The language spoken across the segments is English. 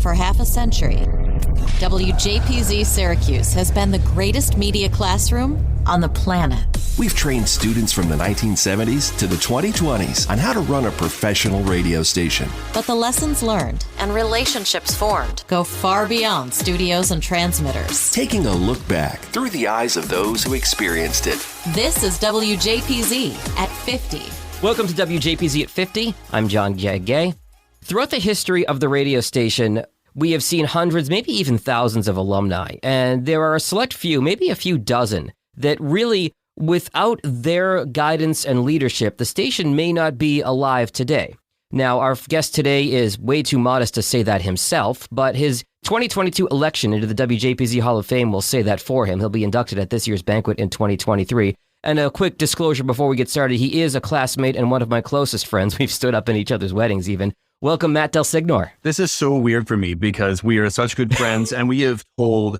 For half a century, WJPZ Syracuse has been the greatest media classroom on the planet. We've trained students from the 1970s to the 2020s on how to run a professional radio station. But the lessons learned and relationships formed go far beyond studios and transmitters. Taking a look back through the eyes of those who experienced it. This is WJPZ at 50. Welcome to WJPZ at 50. I'm John Gay. Throughout the history of the radio station, we have seen hundreds, maybe even thousands of alumni, and there are a select few, maybe a few dozen, that really, without their guidance and leadership, the station may not be alive today. Now, our guest today is way too modest to say that himself, but his 2022 election into the WJPZ Hall of Fame will say that for him. He'll be inducted at this year's Banquet in 2023. And a quick disclosure before we get started, he is a classmate and one of my closest friends. We've stood up in each other's weddings even. Welcome, Matt DelSignore. This is so weird for me because we are such good friends and we have told,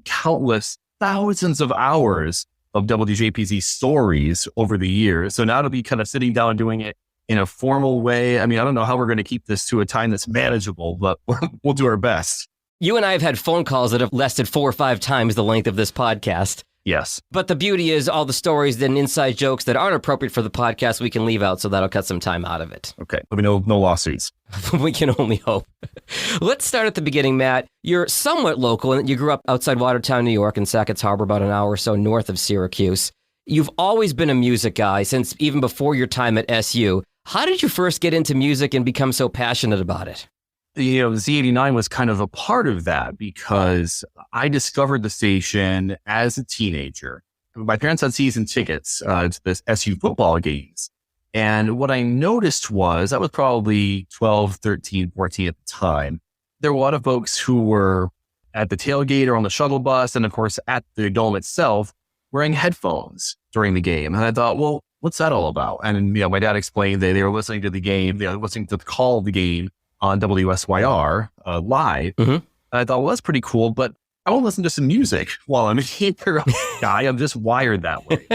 countless thousands of hours of WJPZ stories over the years. So now to be kind of sitting down and doing it in a formal way, I don't know how we're going to keep this to a time that's manageable, but we'll do our best. You and I have had phone calls that have lasted 4 or 5 times the length of this podcast. Yes. But the beauty is all the stories and inside jokes that aren't appropriate for the podcast we can leave out, so that'll cut some time out of it. Okay. Let me know, no lawsuits. We can only hope. Let's start at the beginning, Matt. You're somewhat local, and you grew up outside Watertown, New York, in Sackett's Harbor, about an hour or so north of Syracuse. You've always been a music guy since even before your time at SU. How did you first get into music and become so passionate about it? Z89 was kind of a part of that because I discovered the station as a teenager. My parents had season tickets to the SU football games. And what I noticed was, I was probably 12, 13, 14 at the time. There were a lot of folks who were at the tailgate or on the shuttle bus, and of course at the dome itself, wearing headphones during the game. And I thought, well, what's that all about? And my dad explained that they were listening to the game, they were listening to the call of the game on WSYR live. Mm-hmm. And I thought, well, that's pretty cool, but I won't listen to some music while I'm here. Guy, I'm just wired that way.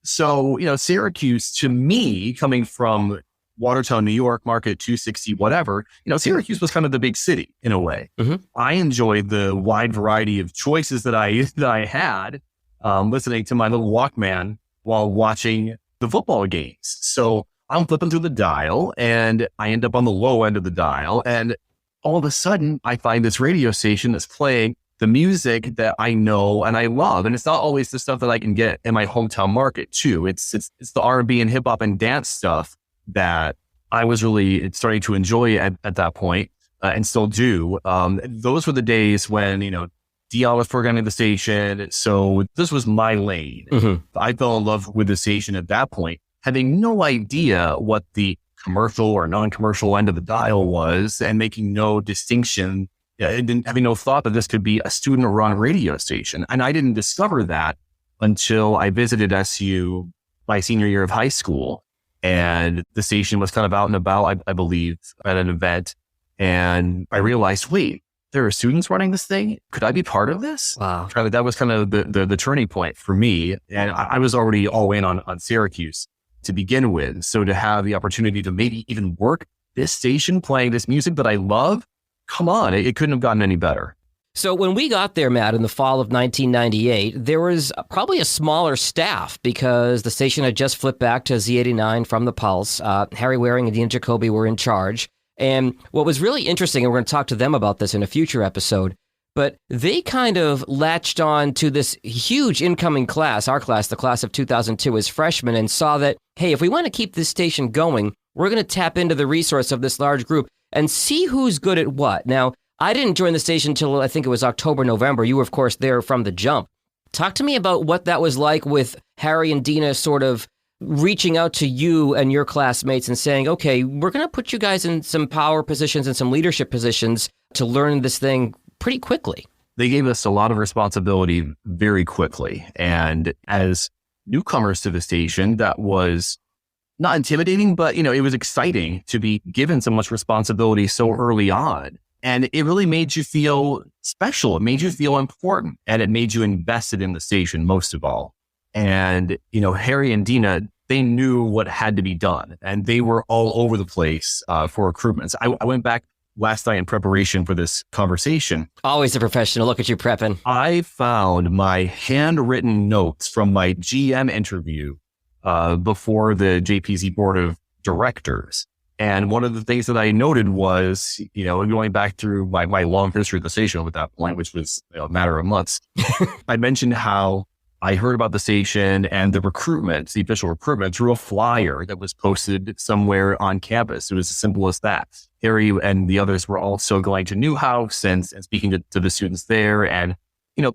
So, Syracuse, to me, coming from Watertown, New York, Market 260, whatever, Syracuse was kind of the big city in a way. Mm-hmm. I enjoyed the wide variety of choices that I had listening to my little Walkman while watching the football games. So I'm flipping through the dial and I end up on the low end of the dial. And all of a sudden I find this radio station that's playing the music that I know and I love. And it's not always the stuff that I can get in my hometown market too. It's the R&B and hip hop and dance stuff that I was really starting to enjoy at that point and still do. Those were the days when, Dion was programming the station. So this was my lane. Mm-hmm. I fell in love with the station at that point, having no idea what the commercial or non-commercial end of the dial was and making no distinction, having no thought that this could be a student-run radio station. And I didn't discover that until I visited SU my senior year of high school. And the station was kind of out and about, I believe, at an event. And I realized, wait, there are students running this thing? Could I be part of this? Wow. That was kind of the turning point for me. And I was already all in on Syracuse to begin with. So to have the opportunity to maybe even work this station playing this music that I love, come on, it couldn't have gotten any better. So when we got there, Matt, in the fall of 1998, there was probably a smaller staff because the station had just flipped back to Z89 from the Pulse. Harry Wareing and Dena Giacobbe were in charge. And what was really interesting, and we're going to talk to them about this in a future episode, but they kind of latched on to this huge incoming class, our class, the class of 2002 as freshmen, and saw that, hey, if we want to keep this station going, we're going to tap into the resource of this large group and see who's good at what. Now, I didn't join the station until I think it was October, November. You were, of course, there from the jump. Talk to me about what that was like with Harry and Dena sort of reaching out to you and your classmates and saying, okay, we're going to put you guys in some power positions and some leadership positions to learn this thing pretty quickly. They gave us a lot of responsibility very quickly. And as newcomers to the station, that was not intimidating, but, it was exciting to be given so much responsibility so early on. And it really made you feel special. It made you feel important, and it made you invested in the station most of all. And, Harry and Dena, they knew what had to be done, and they were all over the place for recruitments. I went back last night in preparation for this conversation. Always a professional. Look at you prepping. I found my handwritten notes from my GM interview before the JPZ board of directors. And one of the things that I noted was, going back through my long history of the station at that point, which was a matter of months, I mentioned how I heard about the station and the official recruitment through a flyer that was posted somewhere on campus. It was as simple as that. Harry and the others were also going to Newhouse and speaking to the students there. And,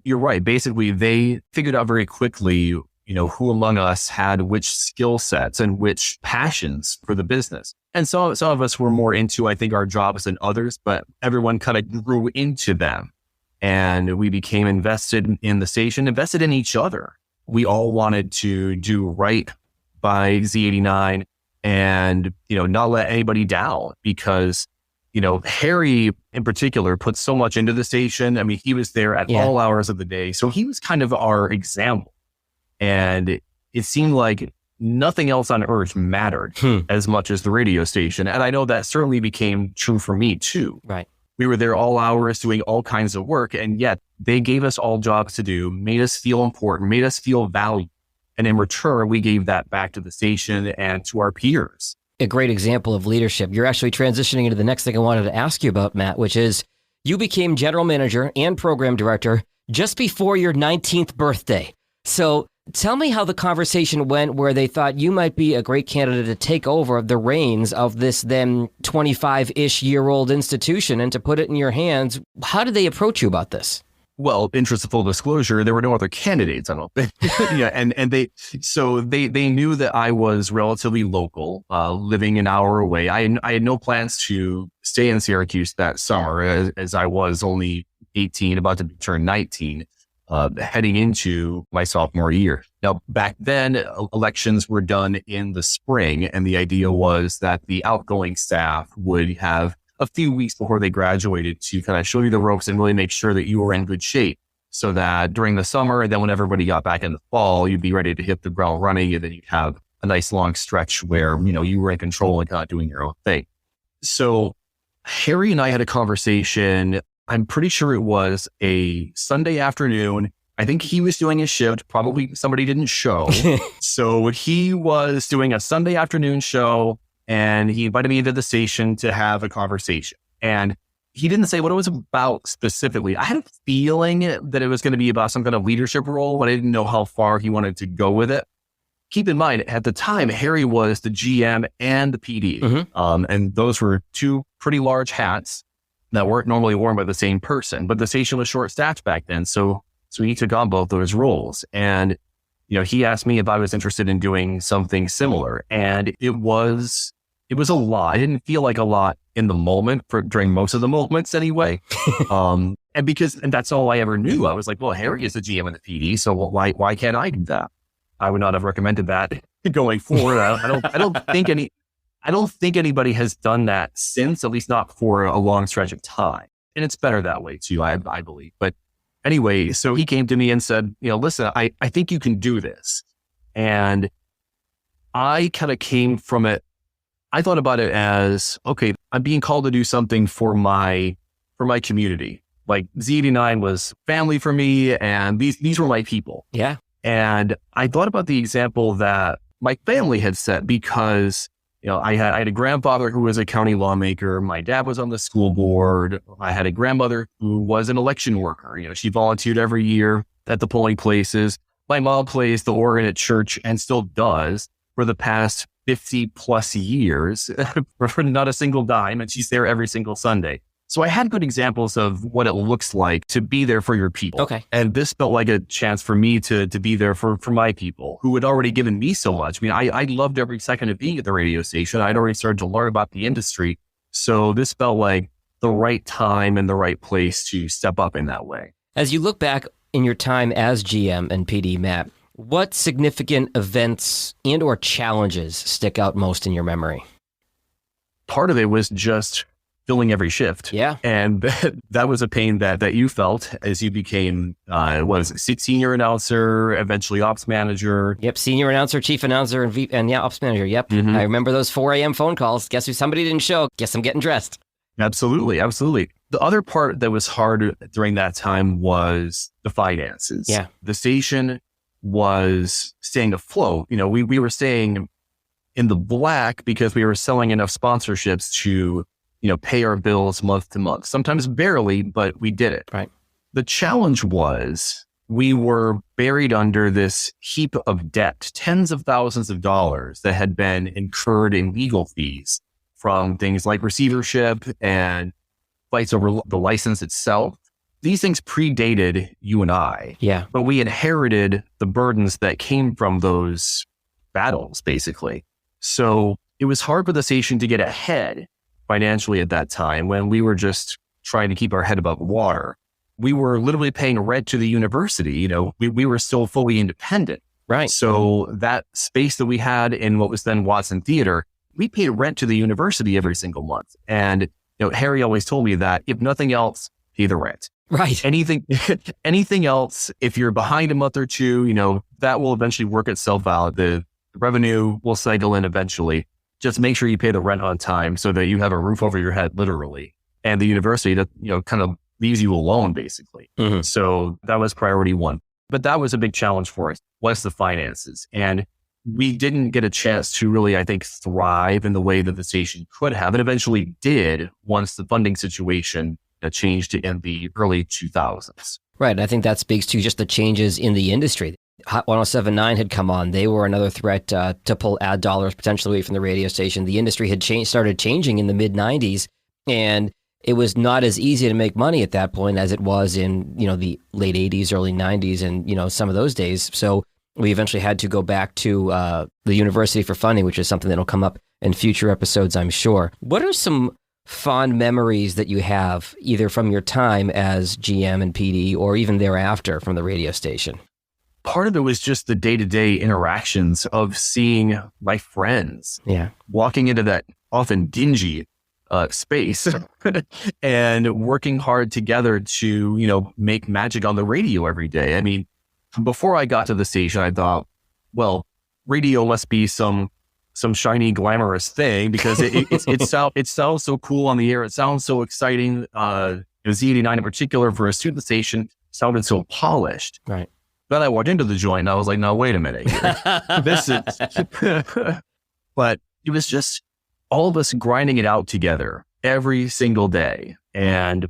you're right. Basically, they figured out very quickly, who among us had which skill sets and which passions for the business. And some of us were more into, I think, our jobs than others, but everyone kind of grew into them. And we became invested in the station, invested in each other. We all wanted to do right by Z89 and, not let anybody down because, Harry in particular put so much into the station. I mean, he was there at all hours of the day. So he was kind of our example. And it seemed like nothing else on earth mattered as much as the radio station. And I know that certainly became true for me too. Right. We were there all hours doing all kinds of work. And yet they gave us all jobs to do, made us feel important, made us feel valued. And in return, we gave that back to the station and to our peers. A great example of leadership. You're actually transitioning into the next thing I wanted to ask you about, Matt, which is you became general manager and program director just before your 19th birthday. So tell me how the conversation went where they thought you might be a great candidate to take over the reins of this then 25-ish year-old institution and to put it in your hands. How did they approach you about this? Well, interest of full disclosure, there were no other candidates, I don't think. and they knew that I was relatively local, living an hour away. I had no plans to stay in Syracuse that summer as I was only 18, about to turn 19. Heading into my sophomore year. Now, back then, elections were done in the spring, and the idea was that the outgoing staff would have a few weeks before they graduated to kind of show you the ropes and really make sure that you were in good shape so that during the summer, and then when everybody got back in the fall, you'd be ready to hit the ground running, and then you'd have a nice long stretch where, you were in control and kind of doing your own thing. So Harry and I had a conversation. I'm pretty sure it was a Sunday afternoon. I think he was doing his shift. Probably somebody didn't show. So he was doing a Sunday afternoon show and he invited me into the station to have a conversation. And he didn't say what it was about specifically. I had a feeling that it was going to be about some kind of leadership role, but I didn't know how far he wanted to go with it. Keep in mind, at the time, Harry was the GM and the PD. Mm-hmm. And those were two pretty large hats that weren't normally worn by the same person, but the station was short-staffed back then. So he took on both those roles. And, he asked me if I was interested in doing something similar. And it was a lot. It didn't feel like a lot in the moment during most of the moments anyway. And that's all I ever knew. I was like, well, Harry is the GM and the PD. So why can't I do that? I would not have recommended that going forward. I don't think anybody has done that since, at least not for a long stretch of time. And it's better that way too, I believe. But anyway, so he came to me and said, listen, I think you can do this. And I kind of came from it. I thought about it as, okay, I'm being called to do something for my community. Like Z89 was family for me and these were my people. Yeah. And I thought about the example that my family had set because I had a grandfather who was a county lawmaker. My dad was on the school board. I had a grandmother who was an election worker. She volunteered every year at the polling places. My mom plays the organ at church and still does for the past 50 plus years for not a single dime. And she's there every single Sunday. So I had good examples of what it looks like to be there for your people. Okay. And this felt like a chance for me to be there for my people who had already given me so much. I mean, I loved every second of being at the radio station. I'd already started to learn about the industry. So this felt like the right time and the right place to step up in that way. As you look back in your time as GM and PD, Matt, what significant events and or challenges stick out most in your memory? Part of it was just filling every shift. Yeah. And that was a pain that you felt as you became, senior announcer, eventually ops manager. Yep. Senior announcer, chief announcer, and ops manager. Yep. Mm-hmm. I remember those 4 a.m. phone calls. Guess who? Somebody didn't show. Guess I'm getting dressed. Absolutely. Absolutely. The other part that was hard during that time was the finances. Yeah. The station was staying afloat. We were staying in the black because we were selling enough sponsorships to, pay our bills month to month, sometimes barely, but we did it. Right. The challenge was we were buried under this heap of debt, tens of thousands of dollars that had been incurred in legal fees from things like receivership and fights over the license itself. These things predated you and I. Yeah. But we inherited the burdens that came from those battles, basically. So it was hard for the station to get ahead financially at that time when we were just trying to keep our head above water. We were literally paying rent to the university. We were still fully independent. Right. So that space that we had in what was then Watson Theater, we paid rent to the university every single month. And, Harry always told me that if nothing else, pay the rent. Right. Anything else, if you're behind a month or two, that will eventually work itself out. The revenue will cycle in eventually. Just make sure you pay the rent on time so that you have a roof over your head, literally. And the university that, kind of leaves you alone, basically. Mm-hmm. So that was priority one. But that was a big challenge for us, was the finances. And we didn't get a chance to really, I think, thrive in the way that the station could have, and eventually did once the funding situation changed in the early 2000s. Right. And I think that speaks to just the changes in the industry. Hot 107.9 had come on. They were another threat to pull ad dollars potentially away from the radio station. The industry had started changing in the mid-90s, and it was not as easy to make money at that point as it was in, the late 80s, early 90s, and, some of those days. So we eventually had to go back to the university for funding, which is something that'll come up in future episodes, I'm sure. What are some fond memories that you have, either from your time as GM and PD or even thereafter from the radio station? Part of it was just the day-to-day interactions of seeing my friends. Yeah. Walking into that often dingy space and working hard together to, make magic on the radio every day. I mean, before I got to the station, I thought, well, radio must be some shiny, glamorous thing because it sounds so cool on the air. It sounds so exciting. Z89 in particular for a student station sounded so polished. Right. Then I walked into the joint and I was like, no, wait a minute. This is, but it was just all of us grinding it out together every single day. And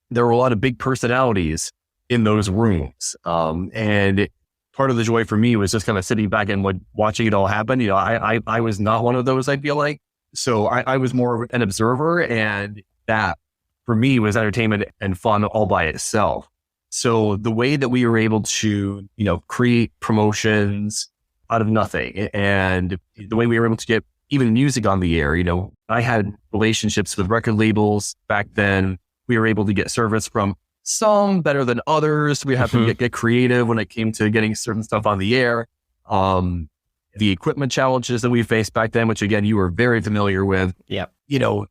there were a lot of big personalities in those rooms. And part of the joy for me was just kind of sitting back and watching it all happen. I was not one of those, I feel like. So I was more an observer, and that for me was entertainment and fun all by itself. So the way that we were able to, create promotions out of nothing, and the way we were able to get even music on the air, I had relationships with record labels back then. We were able to get service from some better than others. We had to get creative when it came to getting certain stuff on the air. The equipment challenges that we faced back then, which again, you were very familiar with. Yep.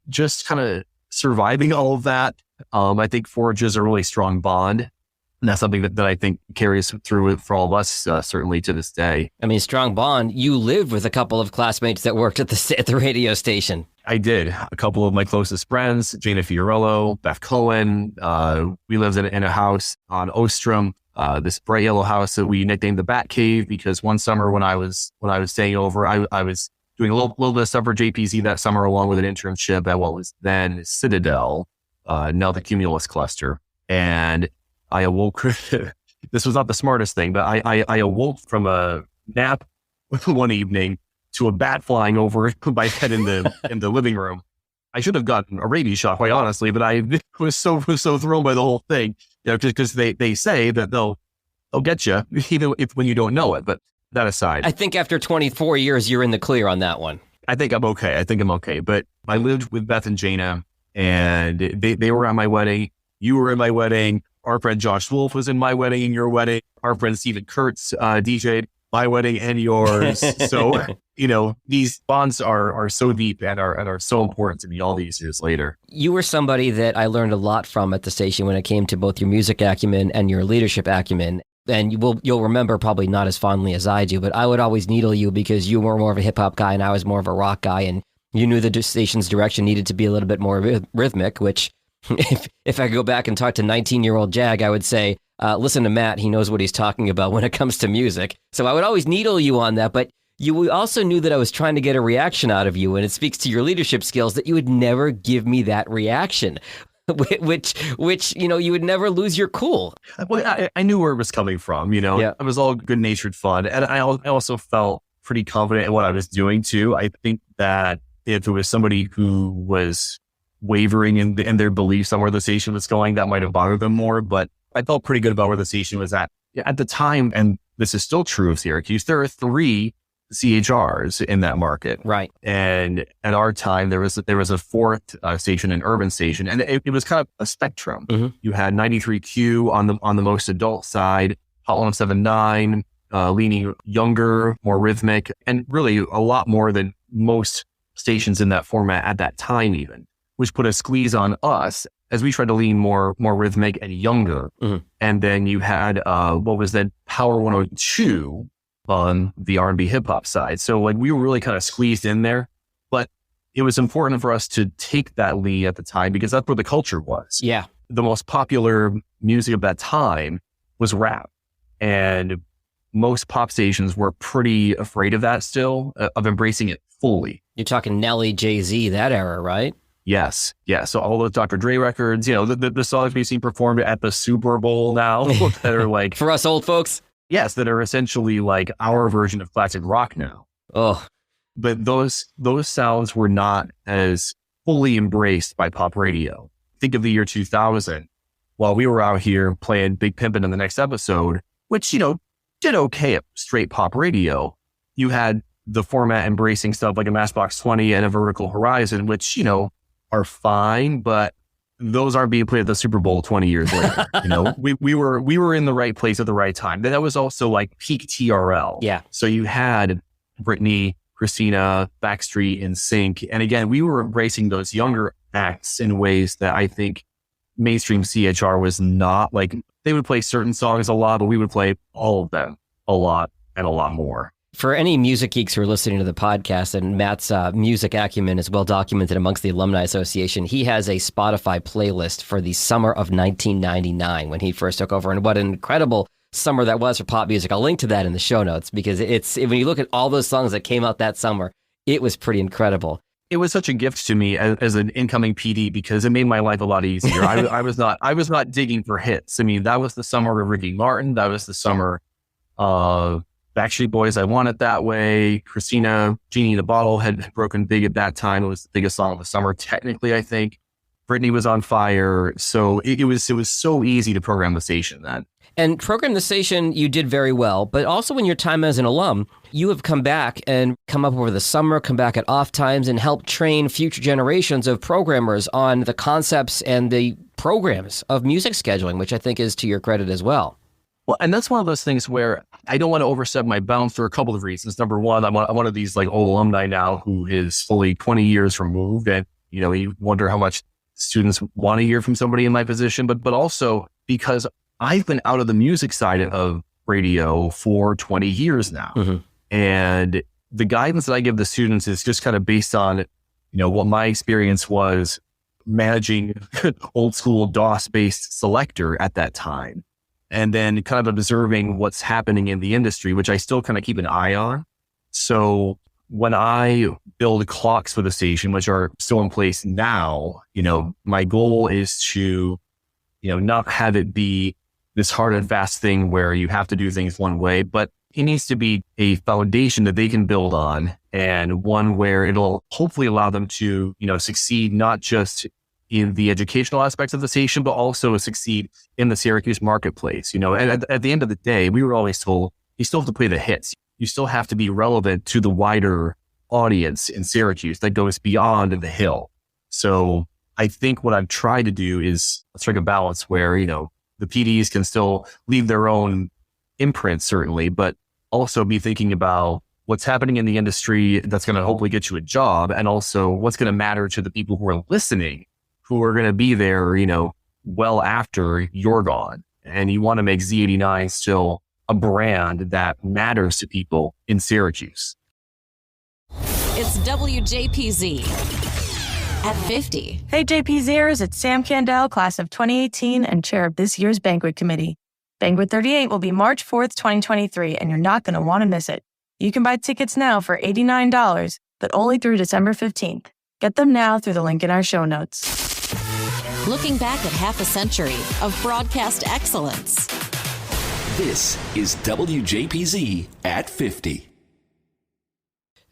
Just kind of surviving all of that, I think forges a really strong bond. And that's something that I think carries through for all of us, certainly to this day. I mean, strong bond. You lived with a couple of classmates that worked at the radio station. I did. A couple of my closest friends, Jana Fiorello, Beth Cohen. We lived in a house on Ostrom, this bright yellow house that we nicknamed the Bat Cave because one summer when I was staying over, I was doing a little bit of stuff for JPZ that summer along with an internship at what was then Citadel, now the Cumulus Cluster. And I awoke, this was not the smartest thing, but I awoke from a nap one evening to a bat flying over my head in the living room. I should have gotten a rabies shot, quite honestly, but I was so thrown by the whole thing, because they say that they'll get you even when you don't know it. But that aside, I think after 24 years, you're in the clear on that one. I think I'm okay. But I lived with Beth and Jana, and they were at my wedding. You were at my wedding. Our friend Josh Wolf was in my wedding and your wedding. Our friend Stephen Kurtz DJ'd my wedding and yours. So, these bonds are so deep and are so important to me all these years later. You were somebody that I learned a lot from at the station when it came to both your music acumen and your leadership acumen. And you'll remember probably not as fondly as I do, but I would always needle you because you were more of a hip hop guy and I was more of a rock guy. And You knew the station's direction needed to be a little bit more rhythmic, which if I go back and talk to 19-year-old Jag, I would say, listen to Matt, he knows what he's talking about when it comes to music. So I would always needle you on that, but you also knew that I was trying to get a reaction out of you, and it speaks to your leadership skills that you would never give me that reaction, which you would never lose your cool. Well, I knew where it was coming from, Yeah. It was all good-natured fun. And I also felt pretty confident in what I was doing too. I think that if it was somebody who was wavering in their beliefs on where the station was going, that might have bothered them more. But I felt pretty good about where the station was at the time. And this is still true of Syracuse. There are 3 CHRs in that market. Right. And at our time, there was a 4th station, an urban station, and it was kind of a spectrum. Mm-hmm. You had 93Q on the most adult side, Hot 107.9, leaning younger, more rhythmic, and really a lot more than most stations in that format at that time even, which put a squeeze on us as we tried to lean more rhythmic and younger. Mm-hmm. And then you had what was then Power 102 on the R&B hip hop side. So like we were really kind of squeezed in there, but it was important for us to take that lead at the time because that's where the culture was. Yeah. The most popular music of that time was rap, and most pop stations were pretty afraid of that still, of embracing it fully. You're talking Nelly, Jay-Z, that era, right? Yes. Yeah. So all those Dr. Dre records, the songs we've seen performed at the Super Bowl now that are like, For us old folks. yes, that are essentially like our version of classic rock now. Oh, But those sounds were not as fully embraced by pop radio. Think of the year 2000. While we were out here playing Big Pimpin' in the next episode, which, did okay at straight pop radio, you had the format embracing stuff like a Matchbox 20 and a Vertical Horizon, which, are fine, but those aren't being played at the Super Bowl 20 years later. We were in the right place at the right time. That was also like peak TRL. yeah. So you had Britney, Christina, Backstreet, NSYNC. And again, we were embracing those younger acts in ways that I think mainstream CHR was not. Like they would play certain songs a lot, but we would play all of them a lot and a lot more. For any music geeks who are listening to the podcast, and Matt's music acumen is well documented amongst the Alumni Association, he has a Spotify playlist for the summer of 1999 when he first took over. And what an incredible summer that was for pop music. I'll link to that in the show notes because when you look at all those songs that came out that summer, it was pretty incredible. It was such a gift to me as an incoming PD because it made my life a lot easier. I was not digging for hits. I mean, that was the summer of Ricky Martin. That was the summer of Backstreet Boys, I Want It That Way. Christina, Genie in the Bottle had broken big at that time. It was the biggest song of the summer, technically, I think. Britney was on fire. So it was so easy to program the station then. And program the station, you did very well. But also in your time as an alum, you have come back and come up over the summer, come back at off times and help train future generations of programmers on the concepts and the programs of music scheduling, which I think is to your credit as well. Well, and that's one of those things where I don't want to overstep my bounds for a couple of reasons. Number one, I'm one of these like old alumni now who is fully 20 years removed. And, you wonder how much students want to hear from somebody in my position, but also because I've been out of the music side of radio for 20 years now. Mm-hmm. And the guidance that I give the students is just kind of based on, what my experience was managing old school DOS-based selector at that time. And then kind of observing what's happening in the industry, which I still kind of keep an eye on. So when I build clocks for the station, which are still in place now, my goal is to, not have it be this hard and fast thing where you have to do things one way, but it needs to be a foundation that they can build on and one where it'll hopefully allow them to, succeed not just in the educational aspects of the station, but also succeed in the Syracuse marketplace. And at the end of the day, we were always told, you still have to play the hits. You still have to be relevant to the wider audience in Syracuse that goes beyond the Hill. So I think what I've tried to do is strike a balance where, the PDs can still leave their own imprint, certainly, but also be thinking about what's happening in the industry that's going to hopefully get you a job, and also what's going to matter to the people who are listening, who are going to be there, well after you're gone. And you want to make Z89 still a brand that matters to people in Syracuse. It's It's WJPZ at 50. Hey JPZers, it's Sam Candell, class of 2018 and chair of this year's Banquet Committee. Banquet 38 will be March 4th, 2023, and you're not going to want to miss it. You can buy tickets now for $89, but only through December 15th. Get them now through the link in our show notes. Looking back at half a century of broadcast excellence. This is WJPZ at 50.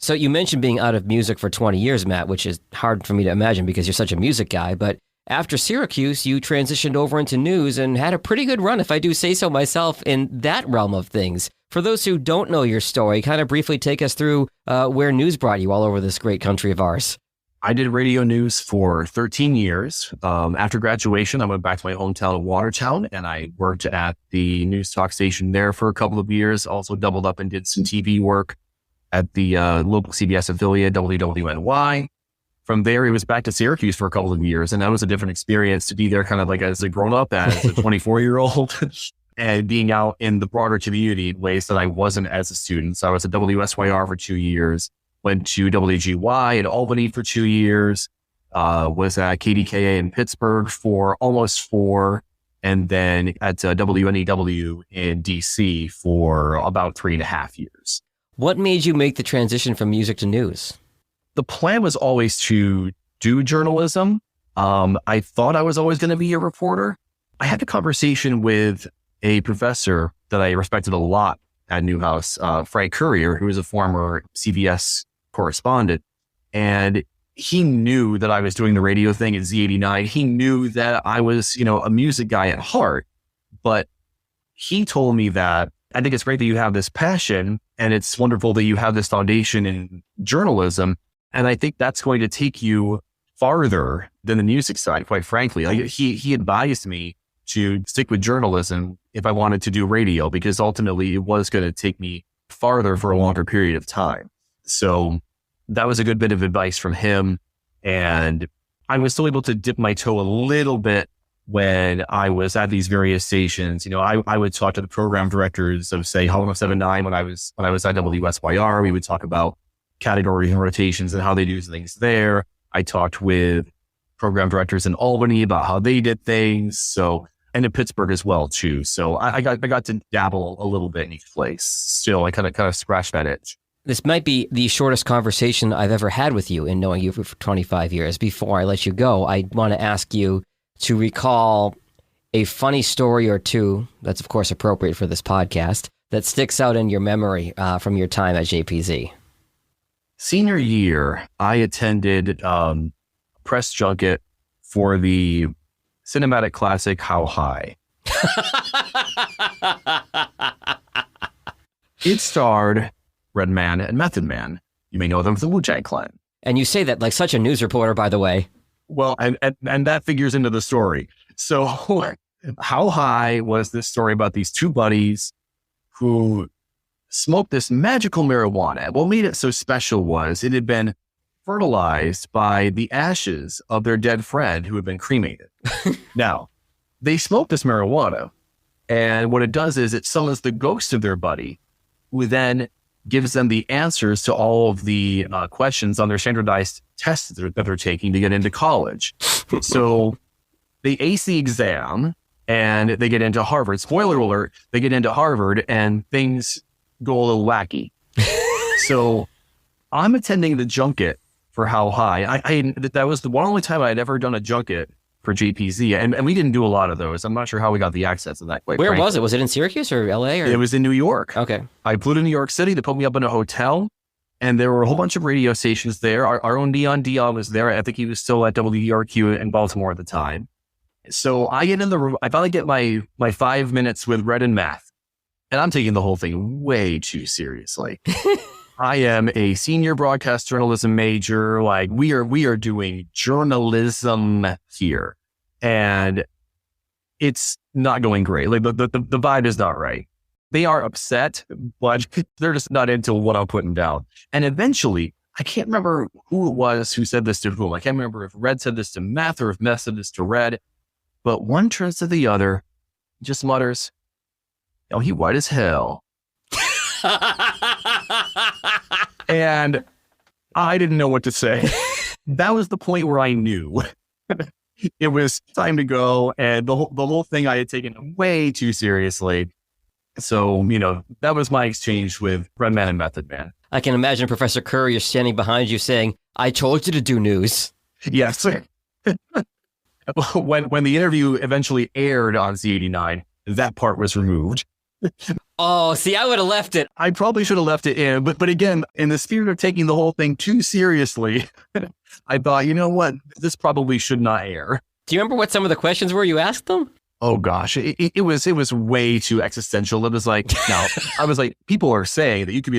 So you mentioned being out of music for 20 years, Matt, which is hard for me to imagine because you're such a music guy. But after Syracuse, you transitioned over into news and had a pretty good run, if I do say so myself, in that realm of things. For those who don't know your story, kind of briefly take us through where news brought you all over this great country of ours. I did radio news for 13 years. After graduation, I went back to my hometown of Watertown, and I worked at the news talk station there for a couple of years. Also doubled up and did some TV work at the local CBS affiliate, WWNY. From there, it was back to Syracuse for a couple of years, and that was a different experience to be there kind of like as a grown-up, as a 24-year-old, and being out in the broader community in ways that I wasn't as a student. So I was at WSYR for 2 years, went to WGY in Albany for 2 years, was at KDKA in Pittsburgh for almost 4, and then at WNEW in DC for about 3.5 years. What made you make the transition from music to news? The plan was always to do journalism. I thought I was always going to be a reporter. I had a conversation with a professor that I respected a lot at Newhouse, Frank Courier, who was a former CBS correspondent. And he knew that I was doing the radio thing at Z89. He knew that I was, a music guy at heart. But he told me that I think it's great that you have this passion, and it's wonderful that you have this foundation in journalism. And I think that's going to take you farther than the music side, quite frankly. Like he advised me to stick with journalism if I wanted to do radio, because ultimately it was going to take me farther for a longer period of time. So that was a good bit of advice from him. And I was still able to dip my toe a little bit when I was at these various stations. I would talk to the program directors of, say, Home of 79 when I was at WSYR. We would talk about categories and rotations and how they do things there. I talked with program directors in Albany about how they did things. And in Pittsburgh as well too. So I got to dabble a little bit in each place. Still, I kind of scratched that itch. This might be the shortest conversation I've ever had with you in knowing you for 25 years. Before I let you go, I want to ask you to recall a funny story or two, that's of course appropriate for this podcast, that sticks out in your memory from your time at JPZ. Senior year, I attended press junket for the cinematic classic How High. It starred Redman and Method Man. You may know them from the Wu-Tang Clan. And you say that like such a news reporter, by the way. Well, and that figures into the story. So How High was this story about these two buddies who smoked this magical marijuana. What made it so special was it had been fertilized by the ashes of their dead friend who had been cremated. Now, they smoked this marijuana, and what it does is it summons the ghost of their buddy, who then gives them the answers to all of the questions on their standardized tests that they're taking to get into college. So they ace the exam and they get into Harvard. Spoiler alert, they get into Harvard and things go a little wacky. So I'm attending the junket for How High. That was the one only time I had ever done a junket for JPZ, and we didn't do a lot of those. I'm not sure how we got the access of that. Where frankly. Was it? Was it in Syracuse or LA? Or? It was in New York. Okay. I flew to New York City. They put me up in a hotel, and there were a whole bunch of radio stations there. Our own Neon Dion was there. I think he was still at WERQ in Baltimore at the time. So I get in the room. I finally get my 5 minutes with Red and Math, and I'm taking the whole thing way too seriously. I am a senior broadcast journalism major. Like we are doing journalism here, and it's not going great. Like the vibe is not right. They are upset, but they're just not into what I'm putting down. And eventually, I can't remember who it was who said this to whom. I can't remember if Red said this to Math or if Math said this to Red, but one turns to the other, just mutters, "Oh, he white as hell." And I didn't know what to say. That was the point where I knew it was time to go. And the whole thing I had taken way too seriously. So, that was my exchange with Bread Man and Method Man. I can imagine Professor Curry is standing behind you saying, I told you to do news. Yes. When the interview eventually aired on Z89, that part was removed. Oh, see, I would have left it. I probably should have left it in, but again, in the spirit of taking the whole thing too seriously, I thought, you know what, this probably should not air. Do you remember what some of the questions were you asked them? Oh gosh, it was way too existential. It was like, I was like, people are saying that you could be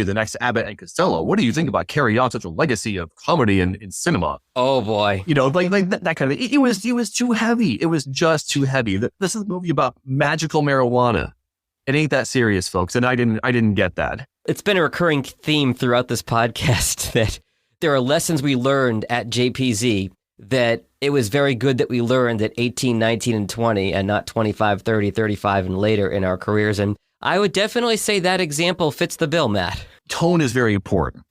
the next Abbott and Costello. What do you think about carrying on such a legacy of comedy in cinema? Oh boy, like that kind of thing. It was too heavy. It was just too heavy. This is a movie about magical marijuana. It ain't that serious, folks, and I didn't get that. It's been a recurring theme throughout this podcast that there are lessons we learned at JPZ that it was very good that we learned at 18, 19, and 20 and not 25, 30, 35 and later in our careers. And I would definitely say that example fits the bill, Matt. Tone is very important.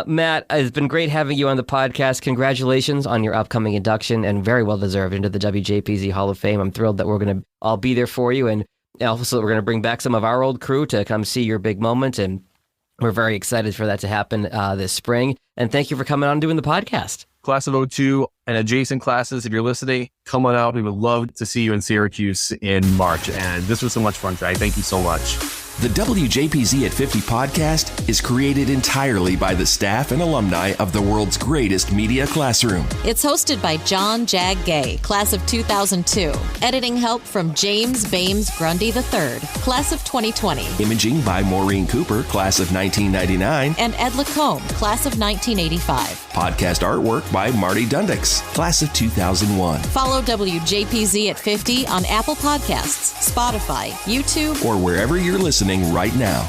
Matt, it's been great having you on the podcast. Congratulations on your upcoming induction and very well deserved into the WJPZ Hall of Fame. I'm thrilled that we're going to all be there for you. And also we're going to bring back some of our old crew to come see your big moment. And we're very excited for that to happen this spring. And thank you for coming on and doing the podcast. Class of 02 and adjacent classes, if you're listening, come on out. We would love to see you in Syracuse in March. And this was so much fun, Trey. Thank you so much. The WJPZ at 50 podcast is created entirely by the staff and alumni of the world's greatest media classroom. It's hosted by John Jag Gay, class of 2002. Editing help from James Bames Grundy III, class of 2020. Imaging by Maureen Cooper, class of 1999. And Ed Lacombe, class of 1985. Podcast artwork by Marty Dundix, class of 2001. Follow WJPZ at 50 on Apple Podcasts, Spotify, YouTube, or wherever you're listening right now.